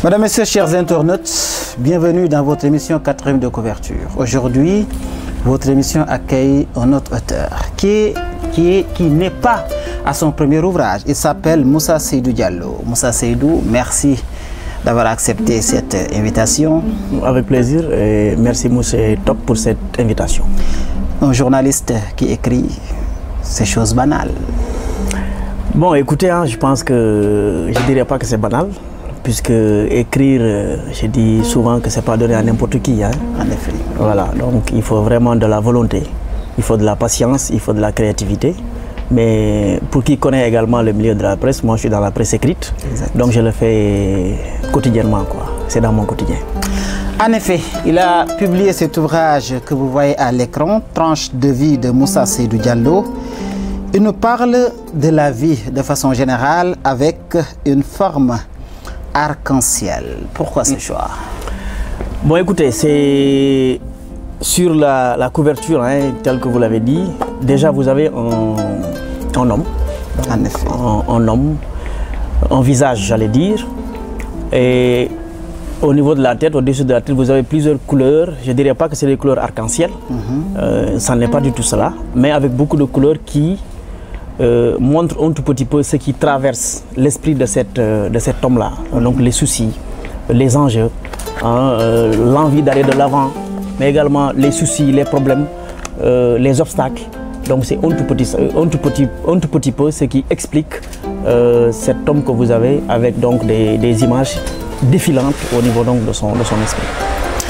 Mesdames, Messieurs, chers internautes, bienvenue dans votre émission 4e de couverture. Aujourd'hui, votre émission accueille un autre auteur qui n'est pas à son premier ouvrage. Il s'appelle Moussa Seydou Diallo. Moussa Seydou, merci d'avoir accepté cette invitation. Avec plaisir et merci Moussa Top pour cette invitation. Un journaliste qui écrit ces choses banales. Bon, écoutez, hein, je pense que je ne dirais pas que c'est banal, puisque écrire, je dis souvent que ce n'est pas donné à n'importe qui. Hein. En effet. Voilà, donc il faut vraiment de la volonté, il faut de la patience, il faut de la créativité. Mais pour qui connaît également le milieu de la presse, moi je suis dans la presse écrite, exact. Donc je le fais quotidiennement, quoi. C'est dans mon quotidien. En effet, il a publié cet ouvrage que vous voyez à l'écran, Tranche de vie de Moussa Seydou Diallo. Il nous parle de la vie de façon générale avec une forme arc-en-ciel. Pourquoi ce choix? Bon, écoutez, c'est sur la couverture, hein, tel que vous l'avez dit. Déjà, vous avez un homme. En effet. Un homme, un visage, j'allais dire. Et au niveau de la tête, au-dessus de la tête, vous avez plusieurs couleurs. Je ne dirais pas que c'est des couleurs arc-en-ciel. Ça n'est pas du tout cela. Mais avec beaucoup de couleurs qui montrent un tout petit peu ce qui traverse l'esprit de cet homme-là. Donc les soucis, les enjeux, hein, l'envie d'aller de l'avant, mais également les soucis, les problèmes, les obstacles. Donc c'est un tout petit peu ce qui explique cet homme que vous avez avec donc des images défilantes au niveau donc de son esprit.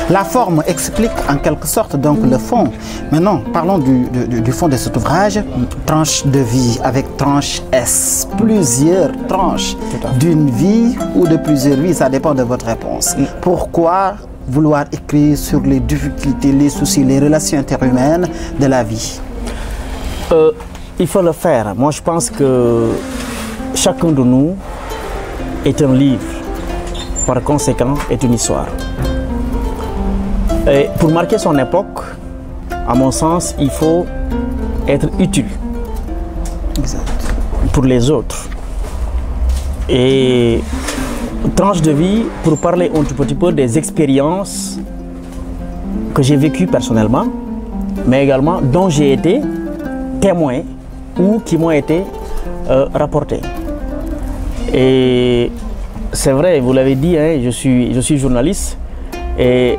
La forme explique en quelque sorte donc le fond. Maintenant, parlons du fond de cet ouvrage. Tranche de vie avec tranche S. Plusieurs tranches d'une vie ou de plusieurs vies, ça dépend de votre réponse. Pourquoi vouloir écrire sur les difficultés, les soucis, les relations interhumaines de la vie? Il faut le faire. Moi, je pense que chacun de nous est un livre. Par conséquent, est une histoire. Et pour marquer son époque, à mon sens, il faut être utile pour les autres. Et tranche de vie, pour parler un tout petit peu des expériences que j'ai vécues personnellement, mais également dont j'ai été témoin ou qui m'ont été rapportées. Et c'est vrai, vous l'avez dit, hein, je suis journaliste et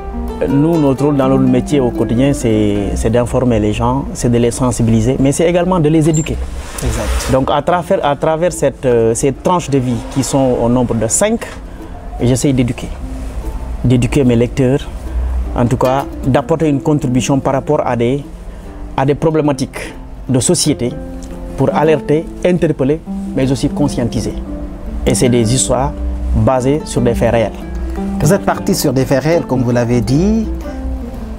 nous, notre rôle dans notre métier au quotidien, c'est d'informer les gens, c'est de les sensibiliser, mais c'est également de les éduquer. Exact. Donc à travers ces tranches de vie qui sont au nombre de 5, j'essaie d'éduquer mes lecteurs, en tout cas d'apporter une contribution par rapport à des problématiques de société pour alerter, interpeller, mais aussi conscientiser. Et c'est des histoires basées sur des faits réels. Vous êtes parti sur des faits réels, comme vous l'avez dit,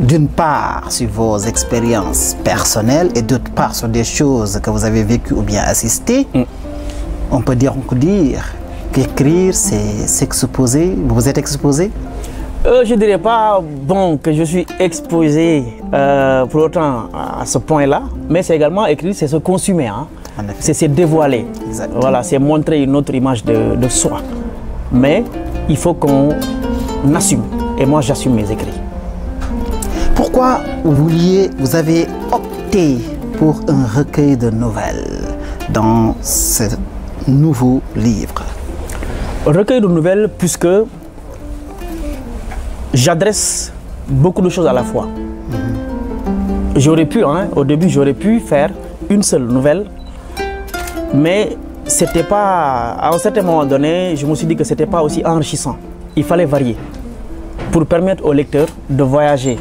d'une part sur vos expériences personnelles et d'autre part sur des choses que vous avez vécues ou bien assistées. On peut dire qu'écrire, c'est s'exposer. Vous vous êtes exposé? Je ne dirais pas que je suis exposé pour autant à ce point-là, mais c'est également écrire, c'est se consumer, hein. C'est se dévoiler. Voilà, c'est montrer une autre image de soi. Mais il faut qu'on assume, et moi j'assume mes écrits. Pourquoi vous avez opté pour un recueil de nouvelles dans ce nouveau livre? Recueil de nouvelles puisque j'adresse beaucoup de choses à la fois. J'aurais pu, hein, au début j'aurais pu faire une seule nouvelle, mais c'était pas, à un certain moment donné, je me suis dit que c'était pas aussi enrichissant. Il fallait varier pour permettre aux lecteurs de voyager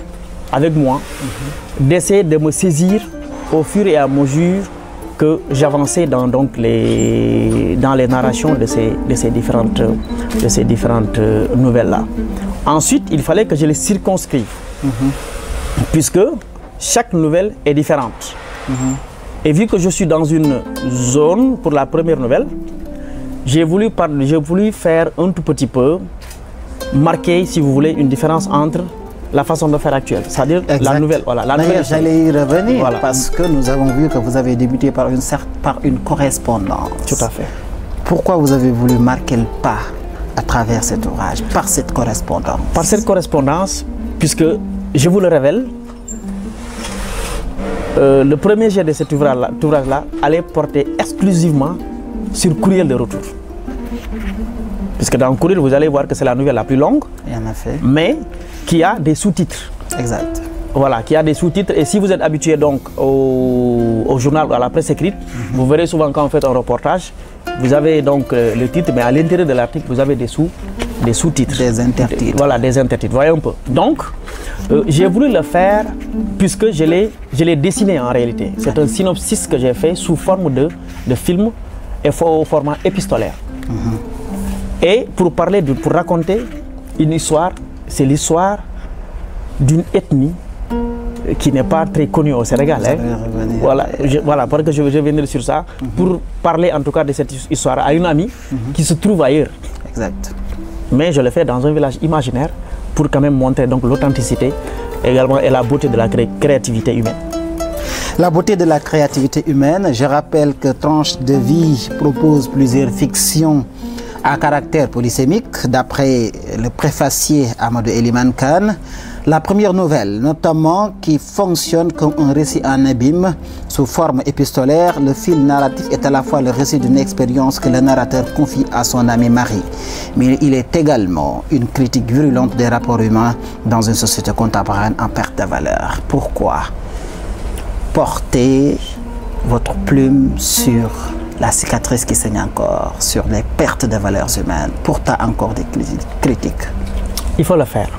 avec moi, d'essayer de me saisir au fur et à mesure que j'avançais dans les narrations de ces différentes nouvelles-là. Ensuite, il fallait que je les circonscrive, puisque chaque nouvelle est différente. Et vu que je suis dans une zone pour la première nouvelle, j'ai voulu faire un tout petit peu, marquer, si vous voulez, une différence entre la façon de faire actuelle, c'est-à-dire la nouvelle. Voilà, j'allais y revenir, voilà. Parce que nous avons vu que vous avez débuté par une correspondance. Tout à fait. Pourquoi vous avez voulu marquer le pas à travers cet ouvrage, par cette correspondance? Par cette correspondance, puisque je vous le révèle, le premier jet de cet ouvrage-là allait porter exclusivement sur Courriel de retour. Puisque dans Courriel, vous allez voir que c'est la nouvelle la plus longue, mais qui a des sous-titres. Exact. Voilà, qui a des sous-titres. Et si vous êtes habitué donc au journal ou à la presse écrite, vous verrez souvent quand vous faites un reportage, vous avez donc le titre, mais à l'intérieur de l'article, vous avez des sous-titres. Des intertitres. Voilà, des intertitres. Voyez un peu. Donc, j'ai voulu le faire puisque je l'ai dessiné en réalité. C'est un synopsis que j'ai fait sous forme de film et au format épistolaire. Et pour raconter une histoire, c'est l'histoire d'une ethnie qui n'est pas très connue au Sénégal. Voilà, parce que je vais venir sur ça, pour parler en tout cas de cette histoire à une amie qui se trouve ailleurs. Exact. Mais je le fais dans un village imaginaire pour quand même montrer donc l'authenticité également et la beauté de la créativité humaine. La beauté de la créativité humaine, je rappelle que Tranche de vie propose plusieurs fictions à caractère polysémique, d'après le préfacier Amadou Eliman Khan. La première nouvelle, notamment, qui fonctionne comme un récit en abîme sous forme épistolaire, le fil narratif est à la fois le récit d'une expérience que le narrateur confie à son ami Marie, mais il est également une critique virulente des rapports humains dans une société contemporaine en perte de valeur. Pourquoi porter votre plume sur la cicatrice qui saigne encore, sur les pertes de valeurs humaines, pourtant encore des critiques? Il faut le faire.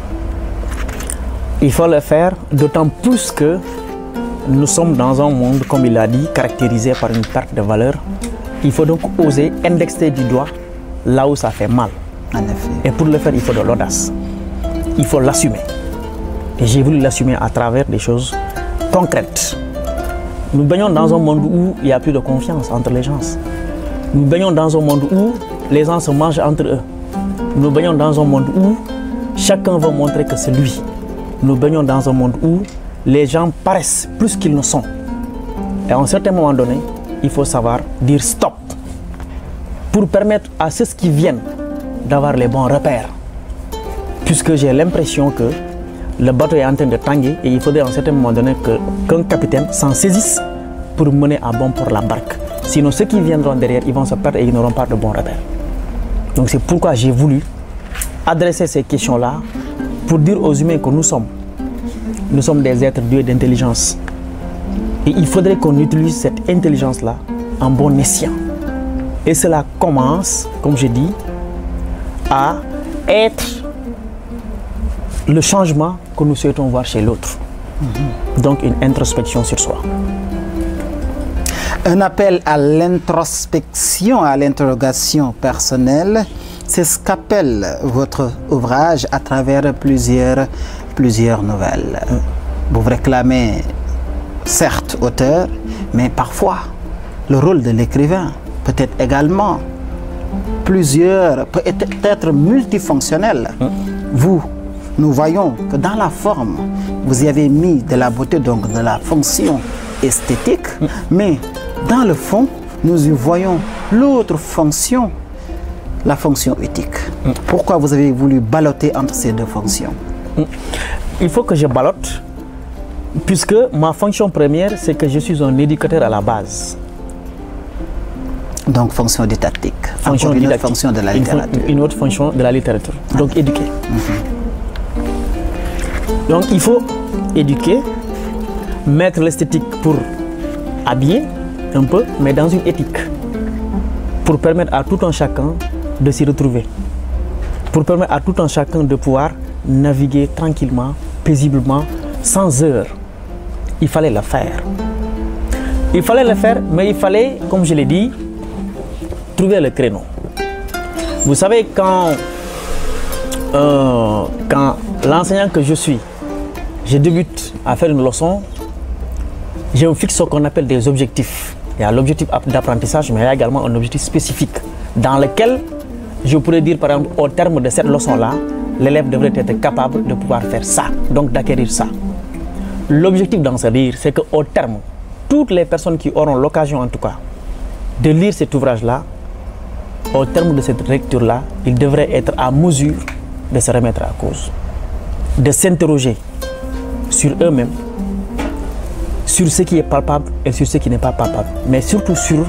Il faut le faire, d'autant plus que nous sommes dans un monde, comme il l'a dit, caractérisé par une perte de valeur. Il faut donc oser indexer du doigt là où ça fait mal. En effet. Et pour le faire, il faut de l'audace. Il faut l'assumer. Et j'ai voulu l'assumer à travers des choses concrètes. Nous baignons dans un monde où il n'y a plus de confiance entre les gens. Nous baignons dans un monde où les gens se mangent entre eux. Nous baignons dans un monde où chacun veut montrer que c'est lui. Nous baignons dans un monde où les gens paraissent plus qu'ils ne sont. Et à un certain moment donné, il faut savoir dire stop pour permettre à ceux qui viennent d'avoir les bons repères. Puisque j'ai l'impression que le bateau est en train de tanguer et il faudrait à un certain moment donné qu'un capitaine s'en saisisse pour mener à bon port la barque. Sinon, ceux qui viendront derrière, ils vont se perdre et ils n'auront pas de bons repères. Donc c'est pourquoi j'ai voulu adresser ces questions-là pour dire aux humains que nous sommes des êtres doués d'intelligence. Et il faudrait qu'on utilise cette intelligence-là en bon escient. Et cela commence, comme je dis, à être le changement que nous souhaitons voir chez l'autre. Donc une introspection sur soi. Un appel à l'introspection, à l'interrogation personnelle, c'est ce qu'appelle votre ouvrage à travers plusieurs nouvelles. Vous réclamez, certes, auteur, mais parfois, le rôle de l'écrivain peut être également peut être multifonctionnel. Nous voyons que dans la forme, vous y avez mis de la beauté, donc de la fonction esthétique, mais dans le fond, nous y voyons l'autre fonction, la fonction éthique. Pourquoi vous avez voulu balloter entre ces deux fonctions? Il faut que je ballotte, puisque ma fonction première, c'est que je suis un éducateur à la base. Donc fonction didactique. Fonction une didactique. autre fonction de la littérature. Une autre fonction de la littérature. Donc éduquer. Donc il faut éduquer, mettre l'esthétique pour habiller un peu, mais dans une éthique. Pour permettre à tout un chacun de s'y retrouver. Pour permettre à tout un chacun de pouvoir naviguer tranquillement, paisiblement, sans heurts. Il fallait le faire. Il fallait le faire, mais il fallait, comme je l'ai dit, trouver le créneau. Vous savez, quand l'enseignant que je suis, je débute à faire une leçon, je me fixe ce qu'on appelle des objectifs. Il y a l'objectif d'apprentissage, mais il y a également un objectif spécifique dans lequel je pourrais dire, par exemple, au terme de cette leçon-là, l'élève devrait être capable de pouvoir faire ça, donc d'acquérir ça. L'objectif dans ce livre, c'est qu'au terme, toutes les personnes qui auront l'occasion, en tout cas, de lire cet ouvrage-là, au terme de cette lecture-là, ils devraient être à mesure de se remettre à cause, de s'interroger sur eux-mêmes, sur ce qui est palpable et sur ce qui n'est pas palpable, mais surtout sur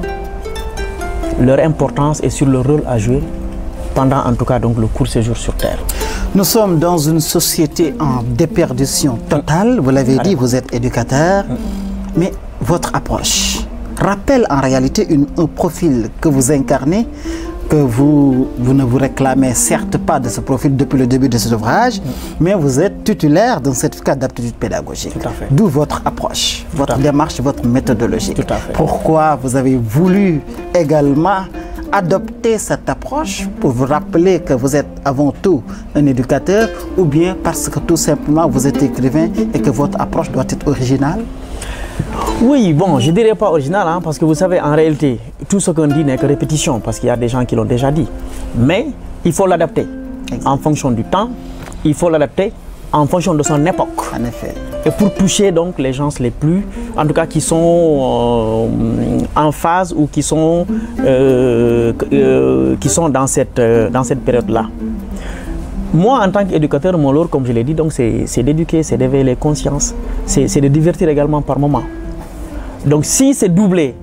leur importance et sur le rôle à jouer pendant en tout cas donc le court séjour sur Terre. Nous sommes dans une société en déperdition totale, vous l'avez dit, vous êtes éducateur, mais votre approche rappelle en réalité un profil que vous incarnez, que vous ne vous réclamez certes pas de ce profil depuis le début de cet ouvrage, mais vous êtes titulaire d'un certificat d'aptitude pédagogique. D'où votre approche, votre démarche, votre méthodologie. Pourquoi vous avez voulu également adopter cette approche pour vous rappeler que vous êtes avant tout un éducateur, ou bien parce que tout simplement vous êtes écrivain et que votre approche doit être originale? Oui, bon, je ne dirais pas original, hein, parce que vous savez, en réalité, tout ce qu'on dit n'est que répétition, parce qu'il y a des gens qui l'ont déjà dit. Mais il faut l'adapter en fonction du temps, il faut l'adapter en fonction de son époque. En effet. Et pour toucher donc les gens les plus, en tout cas qui sont en phase ou qui sont dans cette période-là. Moi, en tant qu'éducateur, mon rôle, comme je l'ai dit, donc c'est d'éduquer, c'est d'éveiller les consciences, c'est de divertir également par moment. Donc si c'est doublé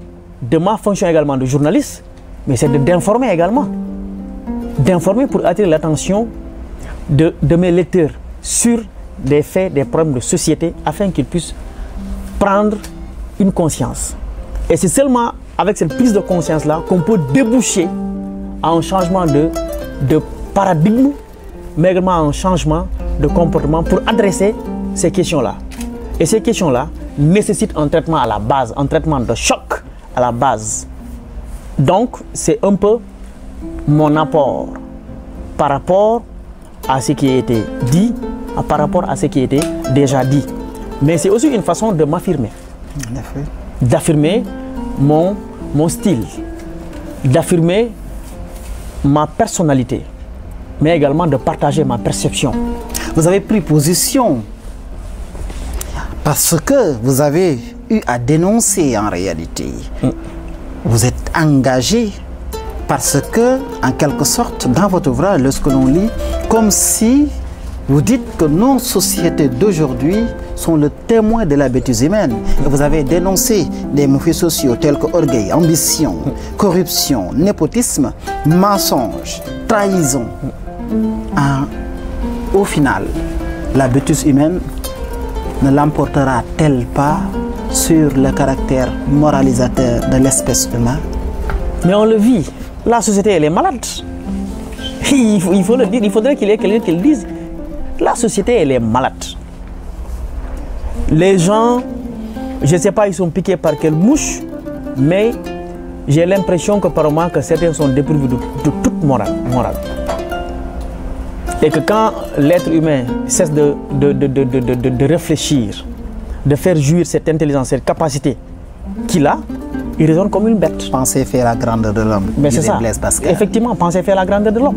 de ma fonction également de journaliste, mais c'est d'informer également. D'informer pour attirer l'attention de mes lecteurs sur des faits, des problèmes de société, afin qu'ils puissent prendre une conscience. Et c'est seulement avec cette prise de conscience-là qu'on peut déboucher à un changement de paradigme, mais également un changement de comportement pour adresser ces questions-là. Et ces questions-là nécessitent un traitement à la base, un traitement de choc à la base. Donc, c'est un peu mon apport par rapport à ce qui a été dit, par rapport à ce qui a été déjà dit. Mais c'est aussi une façon de m'affirmer, d'affirmer mon style, d'affirmer ma personnalité, mais également de partager ma perception. Vous avez pris position parce que vous avez eu à dénoncer en réalité. Vous êtes engagé parce que, en quelque sorte, dans votre ouvrage, lorsque l'on lit, comme si vous dites que nos sociétés d'aujourd'hui sont le témoin de la bêtise humaine. Et vous avez dénoncé des méfaits sociaux tels que orgueil, ambition, corruption, népotisme, mensonge, trahison. Au final, la bêtise humaine ne l'emportera-t-elle pas sur le caractère moralisateur de l'espèce humaine? Mais on le vit. La société, elle est malade. Il faut le dire. Il faudrait qu'il y ait quelqu'un qui le dise. La société, elle est malade. Les gens, je ne sais pas, ils sont piqués par quelle mouche, mais j'ai l'impression que par moment que certains sont dépourvus de toute morale. Et que quand l'être humain cesse de réfléchir, de faire jouir cette intelligence, cette capacité qu'il a, il raisonne comme une bête. Penser faire la grandeur de l'homme. Mais c'est ça. Effectivement, penser faire la grandeur de l'homme.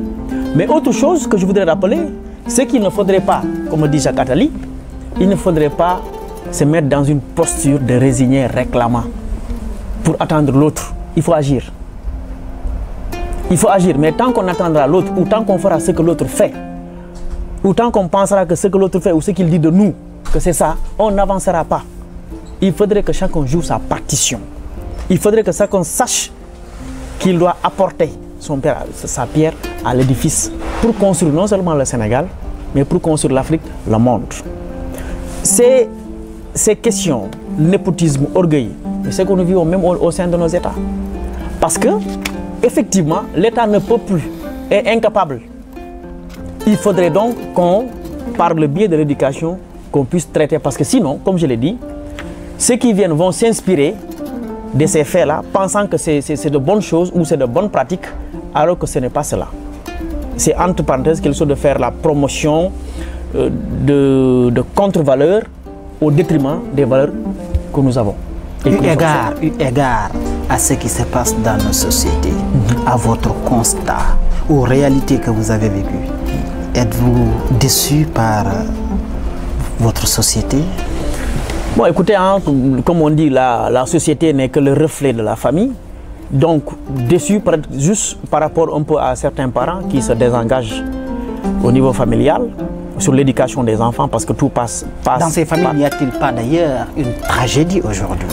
Mais autre chose que je voudrais rappeler, c'est qu'il ne faudrait pas, comme dit Jacques Attali, il ne faudrait pas se mettre dans une posture de résigné réclamant pour attendre l'autre. Il faut agir. Il faut agir, mais tant qu'on attendra l'autre, ou tant qu'on fera ce que l'autre fait, ou tant qu'on pensera que ce que l'autre fait ou ce qu'il dit de nous, que c'est ça, on n'avancera pas. Il faudrait que chacun joue sa partition. Il faudrait que chacun sache qu'il doit apporter sa pierre à l'édifice pour construire non seulement le Sénégal, mais pour construire l'Afrique, le monde. Ces questions, népotisme, orgueil, c'est ce que nous vivons même au sein de nos États. Parce que, effectivement, l'État ne peut plus, est incapable. Il faudrait donc qu'on, par le biais de l'éducation, qu'on puisse traiter. Parce que sinon, comme je l'ai dit, ceux qui viennent vont s'inspirer de ces faits-là, pensant que c'est de bonnes choses ou c'est de bonnes pratiques, alors que ce n'est pas cela. C'est entre parenthèses quelque chose de faire la promotion de contre-valeurs au détriment des valeurs que nous avons. Eu égard à ce qui se passe dans nos sociétés, à votre constat, aux réalités que vous avez vécues, êtes-vous déçu par votre société? Bon, écoutez, hein, comme on dit, la société n'est que le reflet de la famille. Donc, déçu juste par rapport un peu à certains parents qui se désengagent au niveau familial, sur l'éducation des enfants, parce que tout passe Dans ces familles, n'y a-t-il pas d'ailleurs une tragédie aujourd'hui?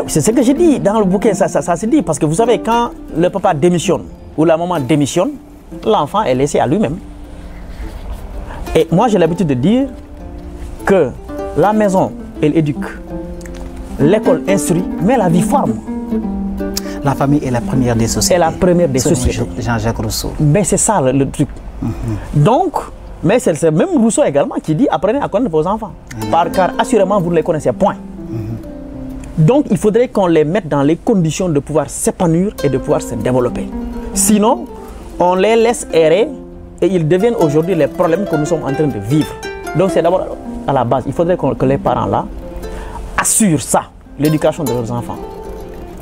C'est ce que j'ai dit dans le bouquin, ça se dit, parce que vous savez, quand le papa démissionne ou la maman démissionne, l'enfant est laissé à lui-même. Et moi, j'ai l'habitude de dire que la maison, elle éduque, l'école instruit, mais la vie forme. La famille est la première des sociétés. C'est la première des sociétés. Jean-Jacques Rousseau. Mais c'est ça le truc. Donc, mais c'est même Rousseau également qui dit apprenez à connaître vos enfants. Car assurément, vous ne les connaissez point. Donc, il faudrait qu'on les mette dans les conditions de pouvoir s'épanouir et de pouvoir se développer. Sinon, on les laisse errer et ils deviennent aujourd'hui les problèmes que nous sommes en train de vivre. Donc, c'est d'abord à la base. Il faudrait que les parents là assurent ça, l'éducation de leurs enfants.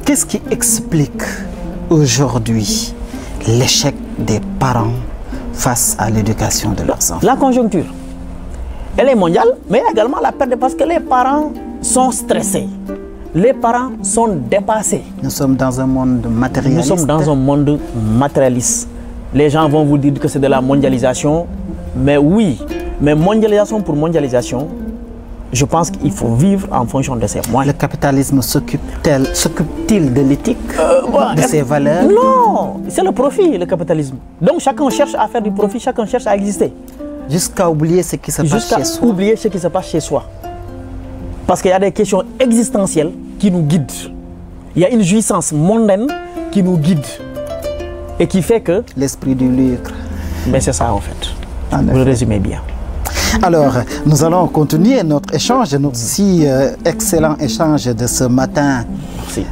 Qu'est-ce qui explique aujourd'hui l'échec des parents face à l'éducation de leurs enfants? La conjoncture, elle est mondiale, mais également la perte parce que les parents sont stressés. Les parents sont dépassés. Nous sommes dans un monde matérialiste. Nous sommes dans un monde matérialiste. Les gens vont vous dire que c'est de la mondialisation, mais oui, mais mondialisation pour mondialisation, je pense qu'il faut vivre en fonction de ses moyens. Le capitalisme s'occupe-t-il de l'éthique, de ses valeurs? Non, c'est le profit, le capitalisme. Donc chacun cherche à faire du profit, chacun cherche à exister. Jusqu'à oublier ce qui se passe chez soi. Jusqu'à oublier ce qui se passe chez soi. Parce qu'il y a des questions existentielles qui nous guident. Il y a une jouissance mondaine qui nous guide. Et qui fait que... L'esprit du lucre. Mais c'est ça en fait. Vous le résumez bien. Alors, nous allons continuer notre échange, notre si excellent échange de ce matin. Merci.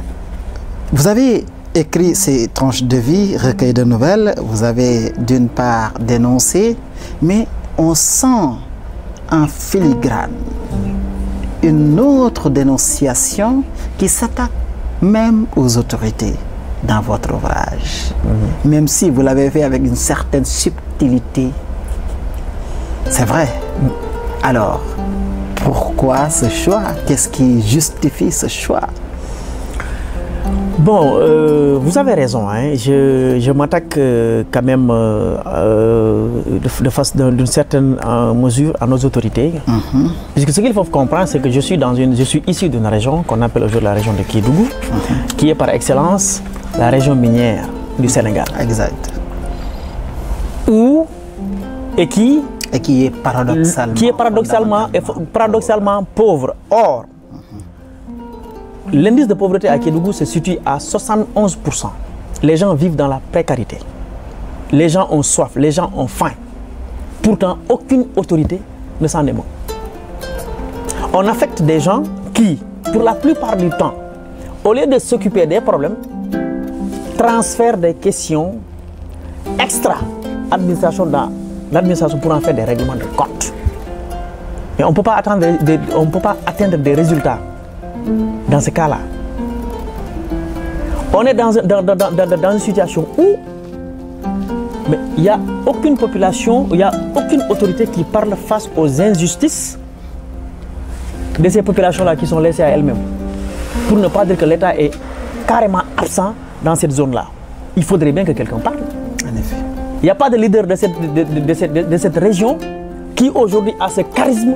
Vous avez écrit ces tranches de vie, recueil de nouvelles. Vous avez d'une part dénoncé, mais on sent en filigrane une autre dénonciation qui s'attaque même aux autorités dans votre ouvrage. Même si vous l'avez fait avec une certaine subtilité. C'est vrai. Alors, pourquoi ce choix? Qu'est-ce qui justifie ce choix? Bon, vous avez raison. Hein. Je m'attaque quand même d'une certaine mesure à nos autorités. Puisque ce qu'il faut comprendre, c'est que je suis issu d'une région qu'on appelle aujourd'hui la région de Kédougou, qui est par excellence la région minière du Sénégal. Exact. Et qui est paradoxalement pauvre. Or, l'indice de pauvreté à Kédougou se situe à 71%. Les gens vivent dans la précarité. Les gens ont soif, les gens ont faim. Pourtant, aucune autorité ne s'en émeut. On affecte des gens qui, pour la plupart du temps, au lieu de s'occuper des problèmes, transfèrent des questions extra-administration dans l'administration pour en faire des règlements de compte. Mais on ne peut pas atteindre des résultats dans ce cas-là. On est dans une situation où il n'y a aucune population, il n'y a aucune autorité qui parle face aux injustices de ces populations-là qui sont laissées à elles-mêmes. Pour ne pas dire que l'État est carrément absent dans cette zone-là. Il faudrait bien que quelqu'un parle. En effet. Il n'y a pas de leader de cette région qui aujourd'hui a ce charisme,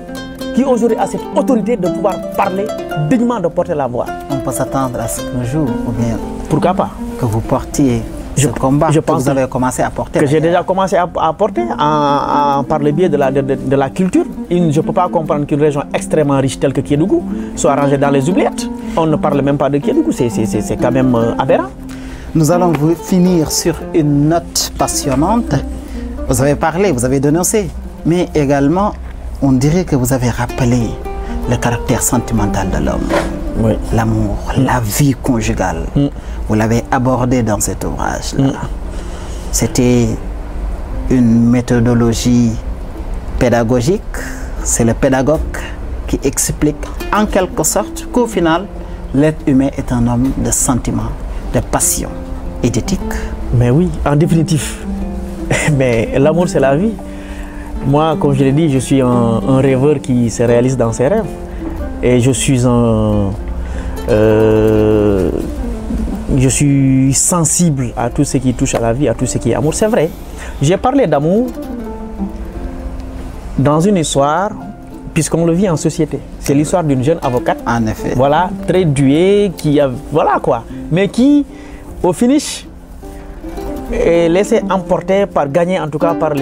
qui aujourd'hui a cette autorité de pouvoir parler dignement, de porter la voix. On peut s'attendre à ce qu'un jour, ou bien pourquoi pas, que vous portiez ce combat que vous avez commencé à porter. Que j'ai déjà commencé à porter par le biais de la culture. Je ne peux pas comprendre qu'une région extrêmement riche telle que Kédougou soit rangée dans les oubliettes. On ne parle même pas de Kédougou, c'est quand même aberrant. Nous allons finir sur une note passionnante. Vous avez parlé, vous avez dénoncé, mais également, on dirait que vous avez rappelé le caractère sentimental de l'homme. Oui. L'amour, la vie conjugale. Vous l'avez abordé dans cet ouvrage-là. C'était une méthodologie pédagogique. C'est le pédagogue qui explique en quelque sorte qu'au final, l'être humain est un homme de sentiments, de passion et d'éthique. Mais oui, en définitif. Mais l'amour, c'est la vie. Moi, comme je l'ai dit, je suis un rêveur qui se réalise dans ses rêves. Et je suis suis sensible à tout ce qui touche à la vie, à tout ce qui est amour. C'est vrai. J'ai parlé d'amour dans une histoire, puisqu'on le vit en société. C'est l'histoire d'une jeune avocate. En effet. Voilà, très douée, qui a, voilà quoi, mais qui, au finish, est laissée emporter gagner en tout cas par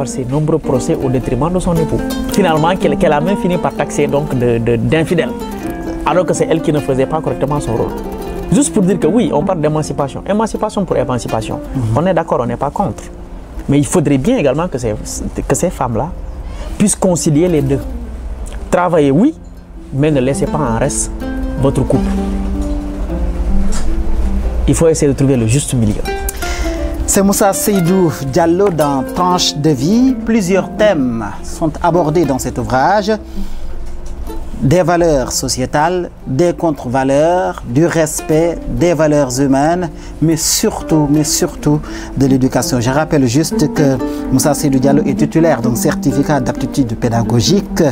ces nombreux procès au détriment de son époux. Finalement, qu'elle a même fini par taxer donc d'infidèle, alors que c'est elle qui ne faisait pas correctement son rôle. Juste pour dire que oui, on parle d'émancipation. Émancipation pour émancipation. On est d'accord, on n'est pas contre. Mais il faudrait bien également que ces femmes-là puissent concilier les deux. Travailler, oui, mais ne laissez pas en reste votre couple. Il faut essayer de trouver le juste milieu. C'est Moussa Seydou Diallo dans Tranche de vie. Plusieurs thèmes sont abordés dans cet ouvrage. Des valeurs sociétales, des contre-valeurs, du respect, des valeurs humaines, mais surtout de l'éducation. Je rappelle juste que Moussa Seydou Diallo est titulaire d'un certificat d'aptitude pédagogique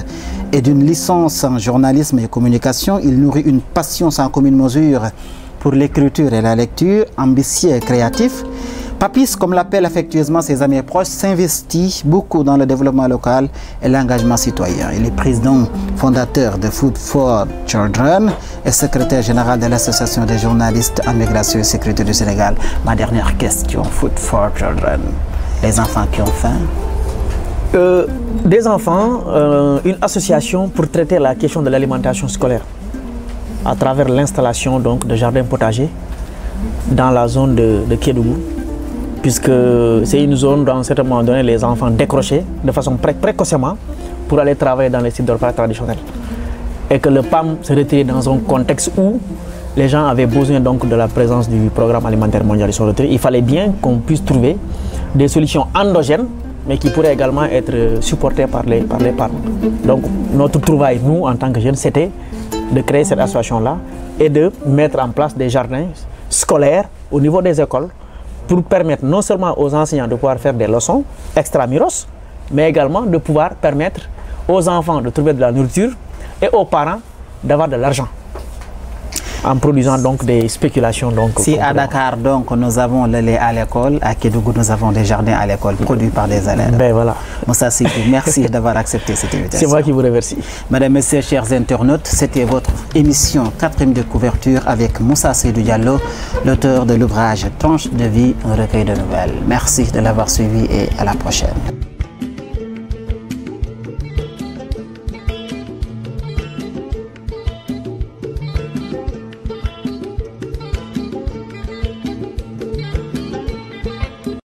et d'une licence en journalisme et communication. Il nourrit une passion sans commune mesure pour l'écriture et la lecture, ambitieux et créatif. Papis, comme l'appellent affectueusement ses amis et proches, s'investit beaucoup dans le développement local et l'engagement citoyen. Il est président fondateur de Food for Children et secrétaire général de l'Association des journalistes en migration et sécurité du Sénégal. Ma dernière question, Food for Children, les enfants qui ont faim? Des enfants, une association pour traiter la question de l'alimentation scolaire à travers l'installation donc de jardins potagers dans la zone de Kédougou, puisque c'est une zone où à un certain moment donné les enfants décrochaient de façon précocement pour aller travailler dans les sites de repas traditionnels. Et que le PAM se retirait dans un contexte où les gens avaient besoin donc de la présence du programme alimentaire mondial sur le territoire. Il fallait bien qu'on puisse trouver des solutions endogènes, mais qui pourraient également être supportées par les parents. Donc notre trouvaille, nous, en tant que jeunes, c'était de créer cette association-là et de mettre en place des jardins scolaires au niveau des écoles pour permettre non seulement aux enseignants de pouvoir faire des leçons extramuros, mais également de pouvoir permettre aux enfants de trouver de la nourriture et aux parents d'avoir de l'argent en produisant donc des spéculations. Donc, si à Dakar donc nous avons le lait à l'école, à Kédougou nous avons des jardins à l'école produits par des élèves. Ben voilà. Moussa Seydou, merci d'avoir accepté cette invitation. C'est moi qui vous remercie. Mesdames, Messieurs, chers internautes, c'était votre émission 4e de couverture avec Moussa Seydou Diallo, l'auteur de l'ouvrage Tranche de vie, un recueil de nouvelles. Merci de l'avoir suivi et à la prochaine.